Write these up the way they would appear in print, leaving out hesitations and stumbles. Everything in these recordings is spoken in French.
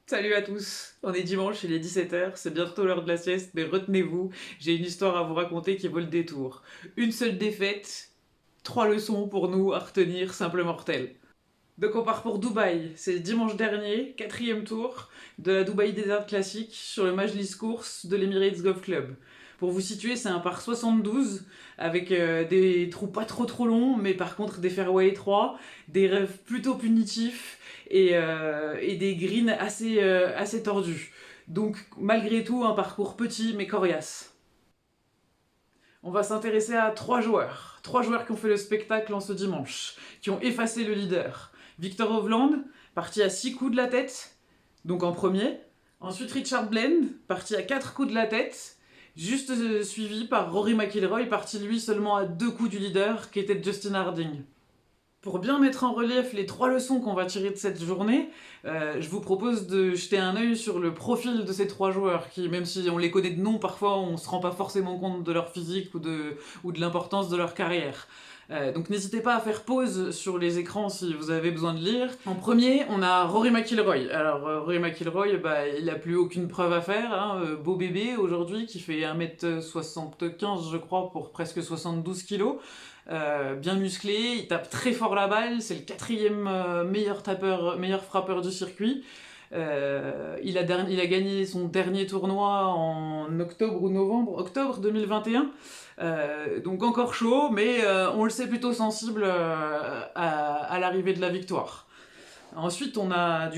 Salut à tous, on est dimanche, il est 17h, c'est bientôt l'heure de la sieste, mais retenez-vous, j'ai une histoire à vous raconter qui vaut le détour. Une seule défaite, trois leçons pour nous à retenir, simple mortel. Donc on part pour Dubaï, c'est dimanche dernier, quatrième tour de la Dubaï Desert Classic sur le Majlis Course de l'Emirates Golf Club. Pour vous situer, c'est un par 72 avec des trous pas trop longs, mais par contre des fairways étroits, des rêves plutôt punitifs et des greens assez tordus. Donc malgré tout, un parcours petit mais coriace. On va s'intéresser à trois joueurs qui ont fait le spectacle en ce dimanche, qui ont effacé le leader. Victor Hovland, parti à 6 coups de la tête, donc en premier. Ensuite Richard Bland, parti à 4 coups de la tête, juste suivi par Rory McIlroy, parti lui seulement à 2 coups du leader, qui était Justin Harding. Pour bien mettre en relief les trois leçons qu'on va tirer de cette journée, je vous propose de jeter un œil sur le profil de ces trois joueurs, qui, même si on les connaît de nom, parfois on se rend pas forcément compte de leur physique ou de l'importance de leur carrière. Donc n'hésitez pas à faire pause sur les écrans si vous avez besoin de lire. En premier, on a Rory McIlroy. Alors Rory McIlroy, il a plus aucune preuve à faire, hein, beau bébé aujourd'hui qui fait 1m75 je crois pour presque 72 kilos. Bien musclé, il tape très fort la balle, c'est le quatrième meilleur frappeur du circuit. Il a gagné son dernier tournoi en octobre ou novembre, octobre 2021. Donc encore chaud, mais on le sait plutôt sensible à l'arrivée de la victoire. Ensuite, on a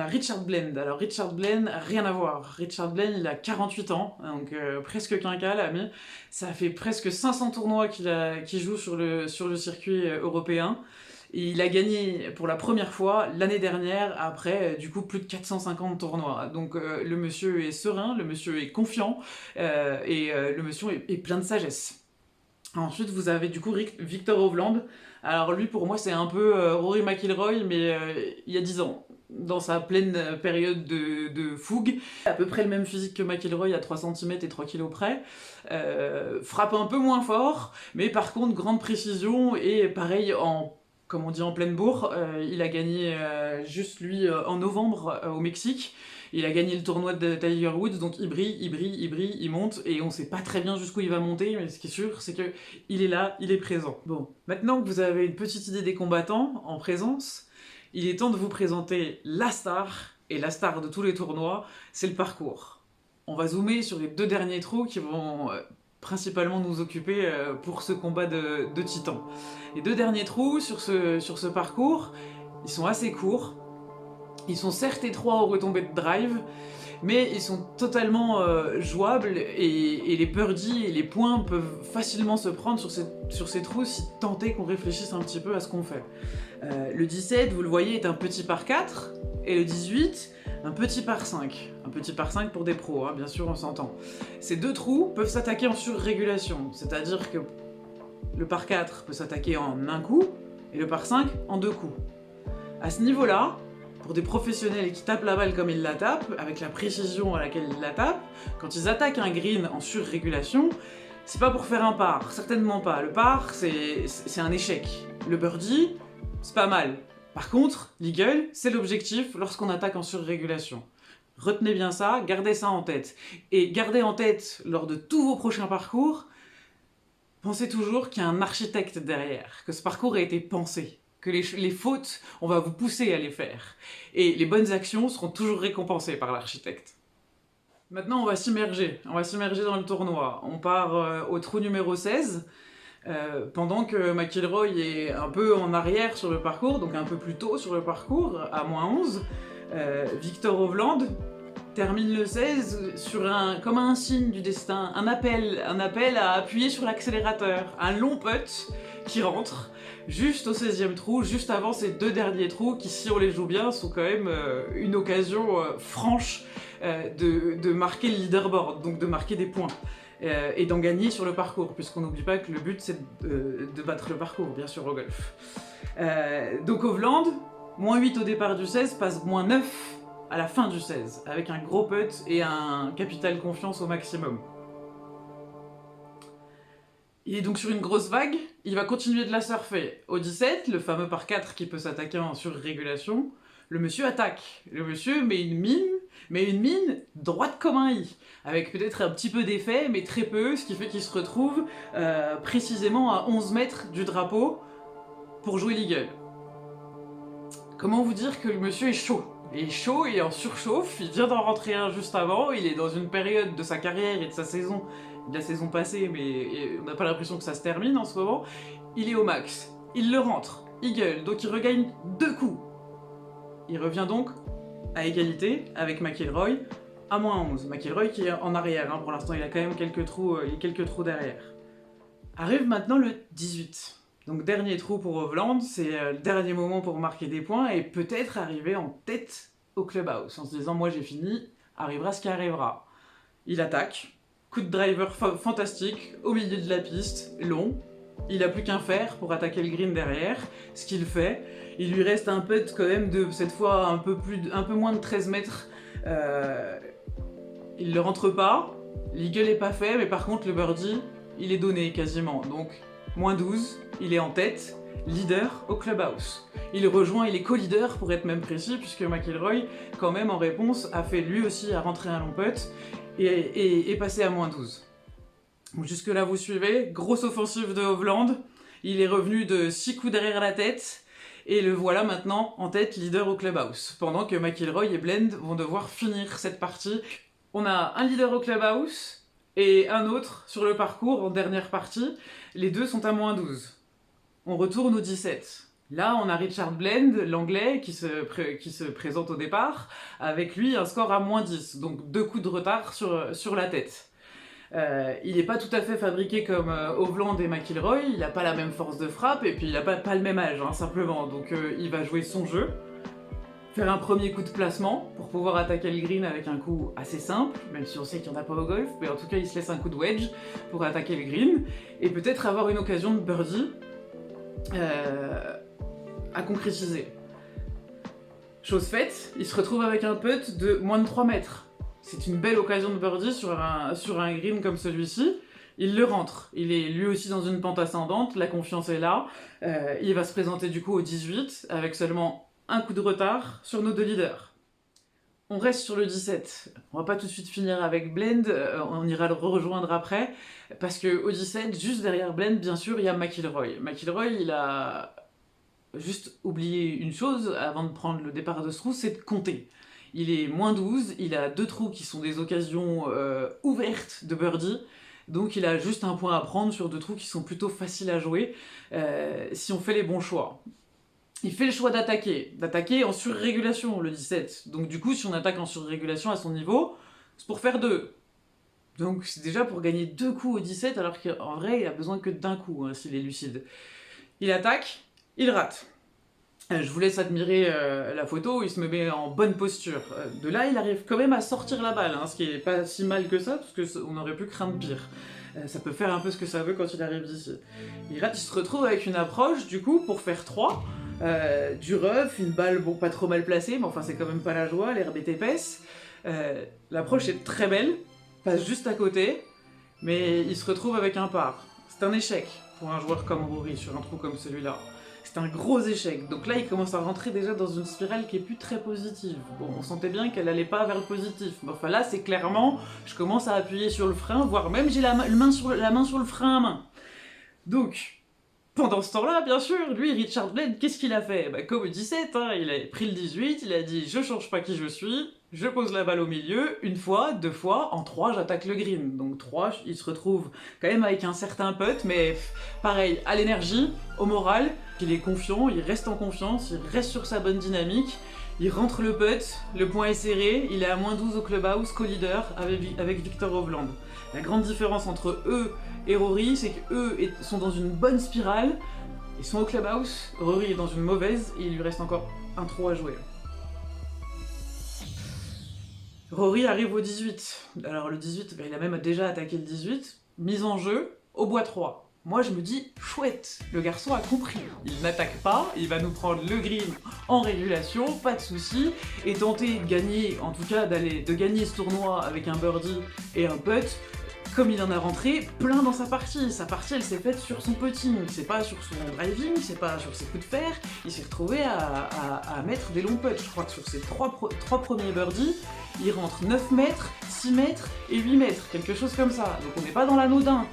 Richard Bland. Alors, Richard Bland, rien à voir. Richard Bland, il a 48 ans, donc presque quinquas, l'ami. Ça fait presque 500 tournois qu'il joue sur le circuit européen. Et il a gagné pour la première fois l'année dernière, après du coup plus de 450 tournois. Donc le monsieur est serein, le monsieur est confiant, le monsieur est plein de sagesse. Ensuite, vous avez du coup Victor Hovland. Alors lui, pour moi, c'est un peu Rory McIlroy, mais il y a 10 ans, dans sa pleine période de fougue. À peu près le même physique que McIlroy, à 3 cm et 3 kg près. Frappe un peu moins fort, mais par contre, grande précision, et pareil, comme on dit en pleine bourre, il a gagné juste lui en novembre au Mexique. Il a gagné le tournoi de Tiger Woods, donc il brille, il monte, et on sait pas très bien jusqu'où il va monter, mais ce qui est sûr, c'est que il est là, il est présent. Bon, maintenant que vous avez une petite idée des combattants en présence, il est temps de vous présenter la star, et la star de tous les tournois, c'est le parcours. On va zoomer sur les deux derniers trous qui vont principalement nous occuper pour ce combat de titans. Les deux derniers trous sur ce parcours, ils sont assez courts. Ils sont certes étroits aux retombées de drive, mais ils sont totalement jouables et les birdies et les points peuvent facilement se prendre sur ces trous si tant est qu'on réfléchisse un petit peu à ce qu'on fait. Le 17, vous le voyez, est un petit par 4 et le 18, un petit par 5. Un petit par 5 pour des pros, hein, bien sûr, on s'entend. Ces deux trous peuvent s'attaquer en surrégulation, c'est-à-dire que le par 4 peut s'attaquer en un coup et le par 5 en deux coups. À ce niveau-là, pour des professionnels qui tapent la balle comme ils la tapent, avec la précision à laquelle ils la tapent, quand ils attaquent un green en surrégulation, c'est pas pour faire un par, certainement pas. Le par, c'est un échec. Le birdie, c'est pas mal. Par contre, l'eagle, c'est l'objectif lorsqu'on attaque en surrégulation. Retenez bien ça, gardez ça en tête. Et gardez en tête, lors de tous vos prochains parcours, pensez toujours qu'il y a un architecte derrière, que ce parcours a été pensé. Que les fautes, on va vous pousser à les faire. Et les bonnes actions seront toujours récompensées par l'architecte. Maintenant, on va s'immerger dans le tournoi. On part au trou numéro 16, pendant que McIlroy est un peu en arrière sur le parcours, donc un peu plus tôt sur le parcours, à -11. Victor Hovland termine le 16 comme un signe du destin, un appel à appuyer sur l'accélérateur, un long putt qui rentre juste au 16e trou, juste avant ces deux derniers trous qui, si on les joue bien, sont quand même une occasion franche de marquer le leaderboard, donc de marquer des points. Et d'en gagner sur le parcours, puisqu'on n'oublie pas que le but c'est de battre le parcours, bien sûr, au golf. Donc Hovland, -8 au départ du 16, passe -9 à la fin du 16, avec un gros putt et un capital confiance au maximum. Il est donc sur une grosse vague, il va continuer de la surfer. Au 17, le fameux par 4 qui peut s'attaquer en surrégulation, Le monsieur attaque. Le monsieur met une mine droite comme un i, avec peut-être un petit peu d'effet, mais très peu, ce qui fait qu'il se retrouve précisément à 11 mètres du drapeau pour jouer l'eagle. Comment vous dire que le monsieur est chaud? Il est chaud, il est en surchauffe, il vient d'en rentrer un juste avant, il est dans une période de sa carrière et de sa saison, de la saison passée, mais on n'a pas l'impression que ça se termine en ce moment. Il est au max, il le rentre, eagle, donc il regagne 2 coups. Il revient donc à égalité avec McIlroy à -11. McIlroy qui est en arrière, hein, pour l'instant il a quand même quelques trous derrière. Arrive maintenant le 18. Donc dernier trou pour Hovland, c'est le dernier moment pour marquer des points et peut-être arriver en tête au clubhouse en se disant moi j'ai fini, arrivera ce qui arrivera. Il attaque, coup de driver fantastique au milieu de la piste, long. Il a plus qu'un fer pour attaquer le green derrière, ce qu'il fait. Il lui reste un putt quand même de, cette fois, un peu moins de 13 mètres. Il le rentre pas, l'eagle est pas fait, mais par contre le birdie, il est donné quasiment. Donc, -12, il est en tête, leader au clubhouse. Il est co-leader pour être même précis, puisque McIlroy, quand même en réponse, a fait lui aussi à rentrer un long putt et est passé à -12. Jusque là vous suivez, grosse offensive de Hovland, il est revenu de 6 coups derrière la tête, et le voilà maintenant en tête, leader au clubhouse, pendant que McIlroy et Blend vont devoir finir cette partie. On a un leader au clubhouse, et un autre sur le parcours en dernière partie, les deux sont à -12. On retourne au 17. Là, on a Richard Blend, l'anglais, qui se présente au départ, avec lui un score à -10, donc 2 coups de retard sur la tête. Il n'est pas tout à fait fabriqué comme Hovland et McIlroy, il n'a pas la même force de frappe, et puis il n'a pas le même âge, hein, simplement, donc il va jouer son jeu, faire un premier coup de placement, pour pouvoir attaquer le green avec un coup assez simple, même si on sait qu'il n'y en a pas au golf, mais en tout cas il se laisse un coup de wedge pour attaquer le green, et peut-être avoir une occasion de birdie à concrétiser. Chose faite, il se retrouve avec un putt de moins de 3 mètres. C'est une belle occasion de birdie sur un green comme celui-ci. Il le rentre. Il est lui aussi dans une pente ascendante, la confiance est là. Il va se présenter du coup au 18 avec seulement un coup de retard sur nos deux leaders. On reste sur le 17. On va pas tout de suite finir avec Blend, on ira le rejoindre après, parce qu'au 17, juste derrière Blend, bien sûr, il y a McIlroy. McIlroy, il a juste oublié une chose avant de prendre le départ de ce trou, c'est de compter. Il est -12, il a 2 trous qui sont des occasions ouvertes de birdie, donc il a juste un point à prendre sur 2 trous qui sont plutôt faciles à jouer si on fait les bons choix. Il fait le choix d'attaquer en surrégulation le 17, donc du coup si on attaque en surrégulation à son niveau, c'est pour faire 2. Donc c'est déjà pour gagner 2 coups au 17, alors qu'en vrai il a besoin que d'un coup, hein, s'il est lucide. Il attaque, il rate. Je vous laisse admirer la photo, il se met en bonne posture. De là, il arrive quand même à sortir la balle, hein, ce qui est pas si mal que ça, parce qu'on aurait pu craindre pire. Ça peut faire un peu ce que ça veut quand il arrive d'ici. Il rate, il se retrouve avec une approche, du coup, pour faire 3. Du rough, une balle, bon, pas trop mal placée, mais enfin, c'est quand même pas la joie, l'herbe est épaisse. L'approche est très belle, passe juste à côté, mais il se retrouve avec un par. C'est un échec pour un joueur comme Rory sur un trou comme celui-là. C'est un gros échec, donc là il commence à rentrer déjà dans une spirale qui est plus très positive. Bon, on sentait bien qu'elle allait pas vers le positif, mais enfin là c'est clairement, je commence à appuyer sur le frein, voire même j'ai la main sur le frein à main. Donc, pendant ce temps-là, bien sûr, lui, Richard Blend, qu'est-ce qu'il a fait? Bah, comme au 17, hein, il a pris le 18, il a dit « je change pas qui je suis ». Je pose la balle au milieu, 1 fois, 2 fois, en 3 j'attaque le green. Donc 3, il se retrouve quand même avec un certain putt, mais pareil, à l'énergie, au moral, il est confiant, il reste en confiance, il reste sur sa bonne dynamique, il rentre le putt, le point est serré, il est à -12 au clubhouse, co-leader avec Viktor Hovland. La grande différence entre eux et Rory, c'est qu'eux sont dans une bonne spirale, ils sont au clubhouse, Rory est dans une mauvaise, et il lui reste encore un trou à jouer. Rory arrive au 18. Alors le 18, il a même déjà attaqué le 18. Mise en jeu, au bois 3. Moi je me dis, chouette, le garçon a compris. Il n'attaque pas, il va nous prendre le green en régulation, pas de soucis, et tenter de gagner, en tout cas de gagner ce tournoi avec un birdie et un putt, comme il en a rentré plein dans sa partie. Sa partie, elle s'est faite sur son putting, c'est pas sur son driving, c'est pas sur ses coups de fer. Il s'est retrouvé à mettre des longs putts. Je crois que sur ses trois premiers birdies, il rentre 9 mètres, 6 mètres et 8 mètres, quelque chose comme ça. Donc on n'est pas dans l'anodin.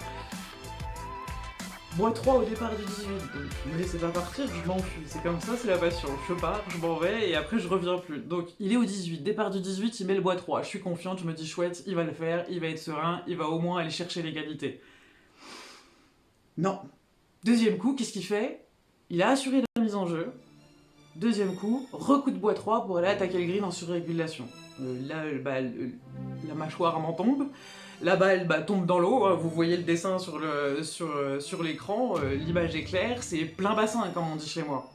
Bois 3 au départ du 18, donc ne me laissez pas partir, je m'enfuis. C'est comme ça, c'est la passion. Je pars, je m'en vais et après je reviens plus. Donc il est au 18, départ du 18, il met le bois 3. Je suis confiante, je me dis chouette, il va le faire, il va être serein, il va au moins aller chercher l'égalité. Non. Deuxième coup, qu'est-ce qu'il fait? Il a assuré la mise en jeu. Deuxième coup, recoup de bois 3 pour aller attaquer le green en surrégulation. Là, la mâchoire m'en tombe. La balle tombe dans l'eau, vous voyez le dessin sur l'écran, l'image est claire, c'est plein bassin comme on dit chez moi.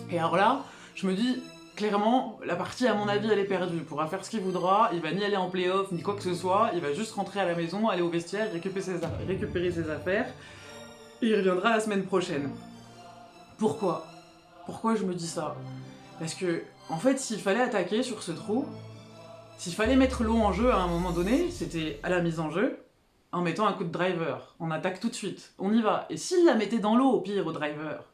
Et alors là, je me dis, clairement, la partie à mon avis elle est perdue, il pourra faire ce qu'il voudra, il va ni aller en play-off ni quoi que ce soit, il va juste rentrer à la maison, aller au vestiaire, récupérer ses affaires, et il reviendra la semaine prochaine. Pourquoi? Pourquoi je me dis ça? Parce que, en fait, s'il fallait attaquer sur ce trou, s'il fallait mettre l'eau en jeu à un moment donné, c'était à la mise en jeu, en mettant un coup de driver. On attaque tout de suite, on y va. Et s'il la mettait dans l'eau, au pire, au driver,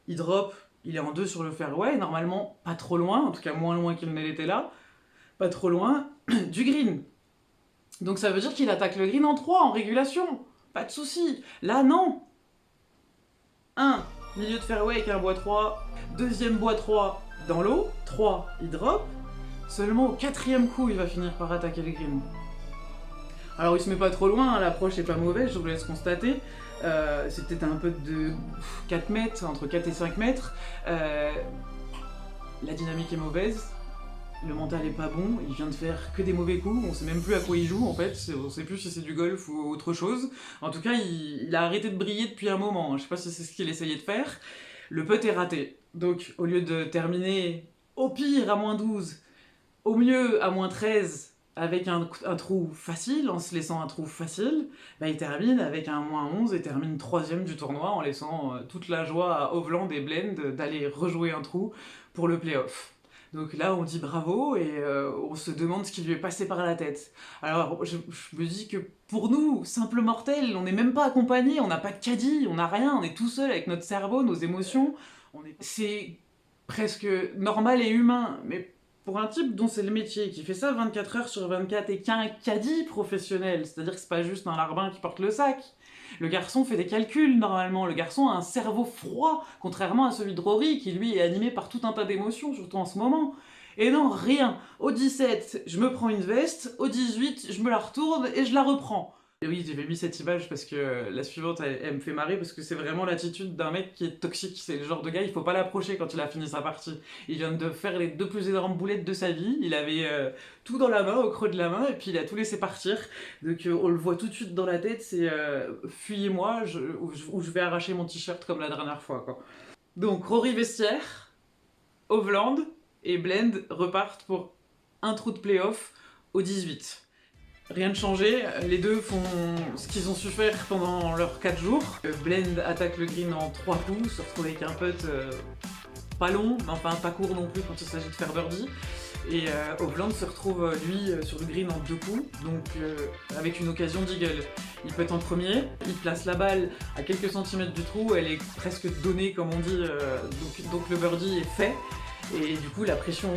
il drop, il est en 2 sur le fairway, normalement pas trop loin, en tout cas moins loin qu'il ne l'était là, pas trop loin du green. Donc ça veut dire qu'il attaque le green en 3, en régulation, pas de souci. Là, non. 1, milieu de fairway avec un bois 3, deuxième bois 3 dans l'eau, 3, il drop. Seulement au 4e coup, il va finir par attaquer le green. Alors il se met pas trop loin, hein, l'approche est pas mauvaise, je vous laisse constater. C'est peut-être un peu de 4 mètres, entre 4 et 5 mètres. La dynamique est mauvaise, le mental est pas bon, il vient de faire que des mauvais coups, on sait même plus à quoi il joue en fait, on sait plus si c'est du golf ou autre chose. En tout cas, il a arrêté de briller depuis un moment, je sais pas si c'est ce qu'il essayait de faire. Le putt est raté, donc au lieu de terminer au pire à -12, au mieux à -13 avec un trou facile, en se laissant un trou facile, il termine avec un -11 et termine 3ème du tournoi en laissant toute la joie à Hovland et Blend d'aller rejouer un trou pour le play-off. Donc là on dit bravo et on se demande ce qui lui est passé par la tête. Alors je me dis que pour nous, simples mortels, on n'est même pas accompagnés, on n'a pas de caddie, on n'a rien, on est tout seul avec notre cerveau, nos émotions. C'est presque normal et humain, mais pour un type dont c'est le métier, qui fait ça 24 heures sur 24 et qui a un caddie professionnel, c'est-à-dire que c'est pas juste un larbin qui porte le sac. Le garçon fait des calculs normalement, le garçon a un cerveau froid, contrairement à celui de Rory qui lui est animé par tout un tas d'émotions, surtout en ce moment. Et non, rien. Au 17, je me prends une veste, au 18, je me la retourne et je la reprends. Et oui, j'avais mis cette image parce que la suivante, elle me fait marrer parce que c'est vraiment l'attitude d'un mec qui est toxique. C'est le genre de gars, il faut pas l'approcher quand il a fini sa partie. Il vient de faire les 2 plus énormes boulettes de sa vie, il avait tout dans la main, au creux de la main, et puis il a tout laissé partir. Donc on le voit tout de suite dans la tête, c'est fuyez-moi, ou je vais arracher mon t-shirt comme la dernière fois, quoi. Donc Rory vestiaire, Hovland et Blend repartent pour un trou de play-off au 18. Rien de changé, les deux font ce qu'ils ont su faire pendant leurs 4 jours. Blend attaque le green en 3 coups, se retrouve avec un putt pas long, mais enfin pas court non plus quand il s'agit de faire birdie. Et Hovland se retrouve lui sur le green en 2 coups, donc avec une occasion d'eagle. Il putt en premier, il place la balle à quelques centimètres du trou, elle est presque donnée comme on dit, donc le birdie est fait. Et du coup la pression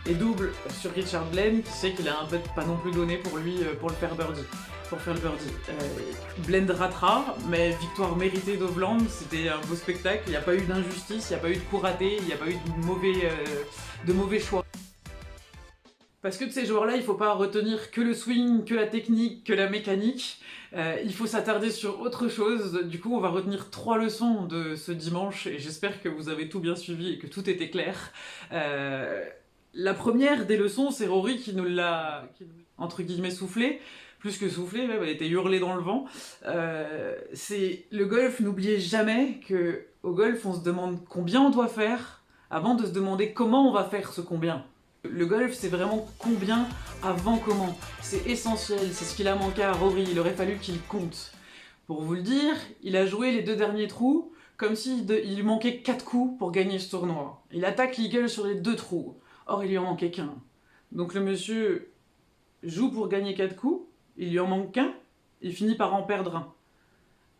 est double sur Richard Blend, qui sait qu'il a un putt pas non plus donné pour lui pour le faire birdie. Pour faire le birdie. Blend ratera, mais victoire méritée d'Hovland, c'était un beau spectacle, il n'y a pas eu d'injustice, il n'y a pas eu de coup raté, il n'y a pas eu de mauvais choix. Parce que de ces joueurs-là, il faut pas retenir que le swing, que la technique, que la mécanique. Il faut s'attarder sur autre chose. Du coup, on va retenir 3 leçons de ce dimanche, et j'espère que vous avez tout bien suivi et que tout était clair. La première des leçons, c'est Rory qui nous l'a, entre guillemets, soufflé. Plus que soufflé, même, elle était hurlée dans le vent. C'est le golf, n'oubliez jamais que au golf, on se demande combien on doit faire avant de se demander comment on va faire ce combien. Le golf, c'est vraiment combien avant comment. C'est essentiel, c'est ce qu'il a manqué à Rory, il aurait fallu qu'il compte. Pour vous le dire, il a joué les 2 derniers trous comme s'il lui manquait 4 coups pour gagner ce tournoi. Il attaque l'eagle sur les 2 trous. Or, il lui en manquait qu'un. Donc le monsieur joue pour gagner 4 coups, il lui en manque qu'un, il finit par en perdre un.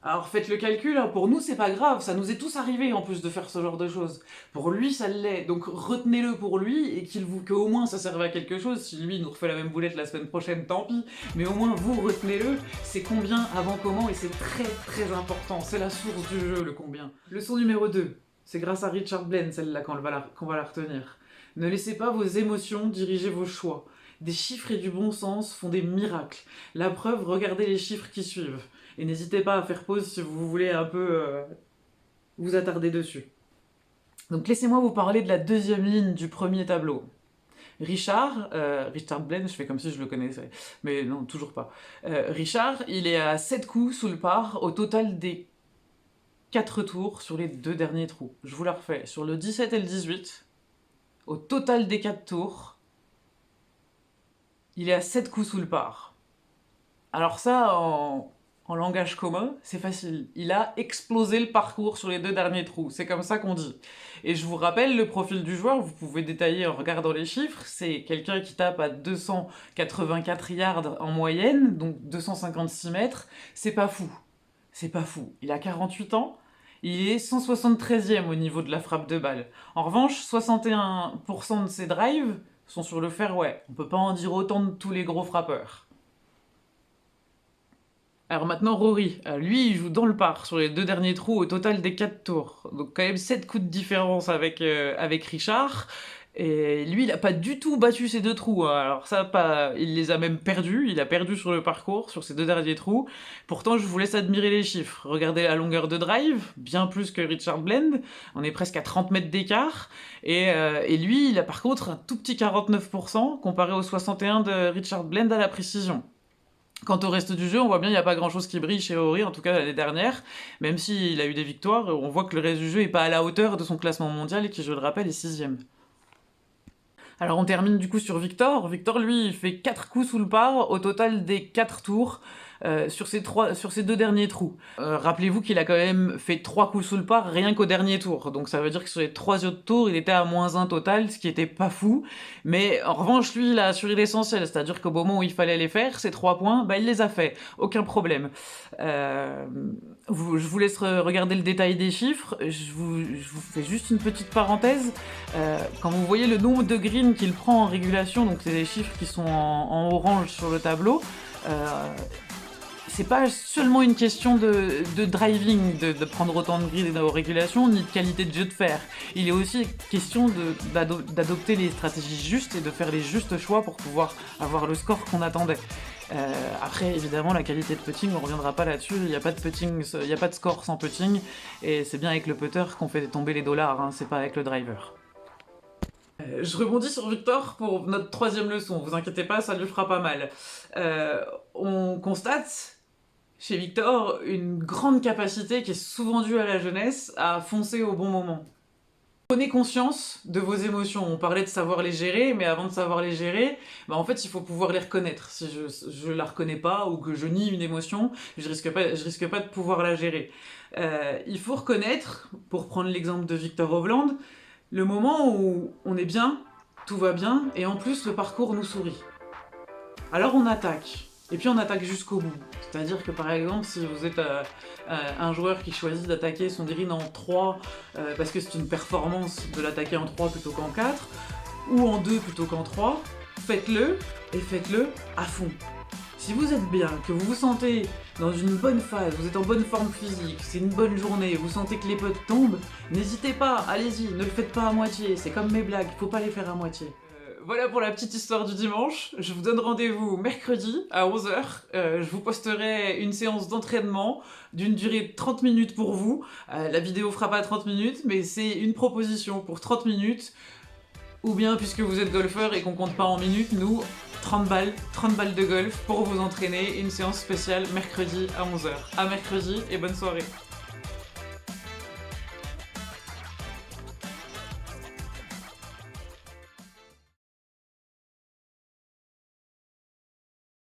Alors faites le calcul, hein, pour nous c'est pas grave, ça nous est tous arrivé en plus de faire ce genre de choses. Pour lui ça l'est, donc retenez-le pour lui et qu'au moins ça serve à quelque chose. Si lui nous refait la même boulette la semaine prochaine, tant pis, mais au moins vous retenez-le, c'est combien avant comment et c'est très très important, c'est la source du jeu le combien. Leçon numéro 2, c'est grâce à Richard Blen celle-là qu'on va la retenir. Ne laissez pas vos émotions diriger vos choix. Des chiffres et du bon sens font des miracles. La preuve, regardez les chiffres qui suivent. Et n'hésitez pas à faire pause si vous voulez un peu vous attarder dessus. Donc laissez-moi vous parler de la deuxième ligne du premier tableau. Richard Blen, je fais comme si je le connaissais, mais non, toujours pas. Richard, il est à 7 coups sous le par au total des 4 tours sur les 2 derniers trous. Je vous la refais. Sur le 17 et le 18, au total des 4 tours, il est à 7 coups sous le par. Alors ça, en langage commun, c'est facile. Il a explosé le parcours sur les 2 derniers trous. C'est comme ça qu'on dit. Et je vous rappelle le profil du joueur, vous pouvez détailler en regardant les chiffres. C'est quelqu'un qui tape à 284 yards en moyenne, donc 256 mètres. C'est pas fou. C'est pas fou. Il a 48 ans. Il est 173e au niveau de la frappe de balle. En revanche, 61% de ses drives sont sur le fairway. On peut pas en dire autant de tous les gros frappeurs. Alors maintenant, Rory, lui, il joue dans le par sur les 2 derniers trous au total des 4 tours. Donc quand même 7 coups de différence avec Richard. Et lui, il a pas du tout battu ces 2 trous. Hein. Alors ça, il les a même perdus. Il a perdu sur le parcours, sur ces 2 derniers trous. Pourtant, je vous laisse admirer les chiffres. Regardez la longueur de drive, bien plus que Richard Blen. On est presque à 30 mètres d'écart. Et lui, il a par contre un tout petit 49% comparé au 61% de Richard Blen à la précision. Quant au reste du jeu, on voit bien qu'il n'y a pas grand-chose qui brille chez Rory, en tout cas l'année dernière, même s'il a eu des victoires, on voit que le reste du jeu n'est pas à la hauteur de son classement mondial, et qui, je le rappelle, est 6ème. Alors on termine du coup sur Victor. Victor, lui, il fait 4 coups sous le par au total des 4 tours sur ces 2 derniers trous. Rappelez-vous qu'il a quand même fait 3 coups sous le par rien qu'au dernier tour. Donc ça veut dire que sur les 3 autres tours, il était à -1 total, ce qui était pas fou. Mais en revanche, lui, il a assuré l'essentiel. C'est-à-dire qu'au moment où il fallait les faire, ces 3 points, bah, il les a fait. Aucun problème. Je vous laisse regarder le détail des chiffres. Je vous fais juste une petite parenthèse. Quand vous voyez le nombre de greens qu'il prend en régulation, donc c'est des chiffres qui sont en orange sur le tableau, c'est pas seulement une question de driving, de prendre autant de greens en régulation, ni de qualité de jeu de fer. Il est aussi question d'adopter les stratégies justes et de faire les justes choix pour pouvoir avoir le score qu'on attendait. Après, évidemment, la qualité de putting, on reviendra pas là-dessus, il n'y a pas de putting, il n'y a pas de score sans putting, et c'est bien avec le putter qu'on fait tomber les dollars, hein, c'est pas avec le driver. Je rebondis sur Victor pour notre 3ème leçon, vous inquiétez pas, ça lui fera pas mal. On constate chez Victor une grande capacité qui est souvent due à la jeunesse à foncer au bon moment. Prenez conscience de vos émotions. On parlait de savoir les gérer, mais avant de savoir les gérer, bah en fait il faut pouvoir les reconnaître. Si je la reconnais pas ou que je nie une émotion, je risque pas de pouvoir la gérer. Il faut reconnaître, pour prendre l'exemple de Victor Hovland, le moment où on est bien, tout va bien, et en plus le parcours nous sourit. Alors on attaque. Et puis on attaque jusqu'au bout. C'est-à-dire que par exemple, si vous êtes un joueur qui choisit d'attaquer son green en 3 parce que c'est une performance de l'attaquer en 3 plutôt qu'en 4, ou en 2 plutôt qu'en 3, faites-le, et faites-le à fond. Si vous êtes bien, que vous vous sentez dans une bonne phase, vous êtes en bonne forme physique, c'est une bonne journée, vous sentez que les putts tombent, n'hésitez pas, allez-y, ne le faites pas à moitié, c'est comme mes blagues, faut pas les faire à moitié. Voilà pour la petite histoire du dimanche. Je vous donne rendez-vous mercredi à 11h. Je vous posterai une séance d'entraînement d'une durée de 30 minutes pour vous. La vidéo fera pas 30 minutes, mais c'est une proposition pour 30 minutes. Ou bien, puisque vous êtes golfeur et qu'on compte pas en minutes, nous, 30 balles de golf pour vous entraîner. Une séance spéciale mercredi à 11h. À mercredi et bonne soirée.